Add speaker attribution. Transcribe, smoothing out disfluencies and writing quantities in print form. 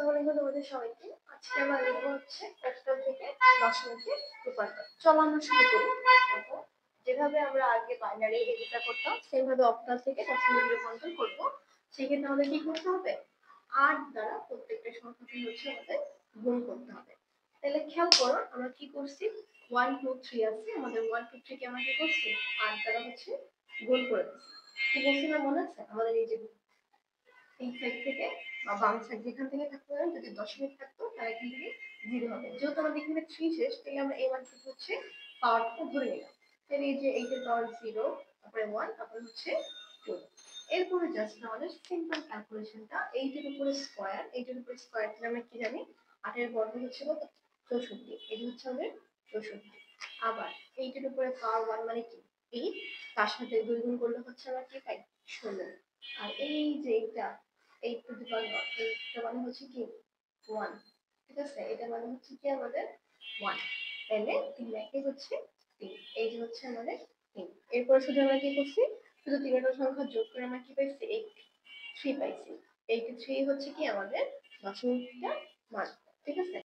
Speaker 1: আসসালামু আলাইকুম তোমাদের সবাইকে। আজকে আমরা লিখবো হচ্ছে অক্টাল থেকে দশমিকে রূপান্তর। চলো আমরা শুরু করি। দেখো, যেভাবে আমরা আগে বাইনারি এটা করতাম সেভাবে অক্টাল থেকে দশমিকে রূপান্তর করব। সেক্ষেত্রে আমাদের কি করতে হবে? 8 দ্বারা প্রত্যেকটা সংখ্যাকে হচ্ছে আমাদের গুণ করতে হবে। তাহলে খেয়াল করো আমরা কি করছি, 1 2 3 আছে, আমাদের 1 2 3 কে আমরা কি করছি 8 দ্বারা হচ্ছে গুণ করে দিচ্ছি। কি বলছিলাম মনে আছে? আমাদের এই যে এই সাইড থেকে বা বাম সাইড যেখান থেকে থাকতে পারে, যদি দশমিক থাকতো তাহলে এখান থেকে 0 হবে। যেহেতু আমাদের এখানে 3 শেষ, তাহলে আমরা এই মান থেকে হচ্ছে পাওয়ারটা ধরে নিলাম। তাহলে এই যে 8 এর পাওয়ার 0, তারপরে 1, তারপরে হচ্ছে 2। এরপরে জাস্ট আমাদের সিম্পল ক্যালকুলেশনটা 8 এর উপরে স্কয়ার, 8 এর উপরে স্কয়ার তাহলে আমরা কি জানি 8 এর বর্গ হচ্ছে কত? 64। এটা হচ্ছে আমাদের 64। আবার 8 এর উপরে পাওয়ার 1 মানে কি 8, তার সাথে 2 গুণ করলে হচ্ছে আমরা কি পাই 16। আর এই যে এটা 8 টু দি পাওয়ার 1, এটা মানে হচ্ছে কি 1। ঠিক আছে, এটা মানে হচ্ছে কি আমাদের 1। তাহলে 3 একে হচ্ছে 3, এই যে হচ্ছে আমাদের 3। এরপর শুধু আমরা কি করছি, শুধু তিনটা সংখ্যা যোগ করে আমরা কি পাইছি 83 পাইছি। 83 হচ্ছে কি আমাদের দশমিকটা মান। ঠিক আছে।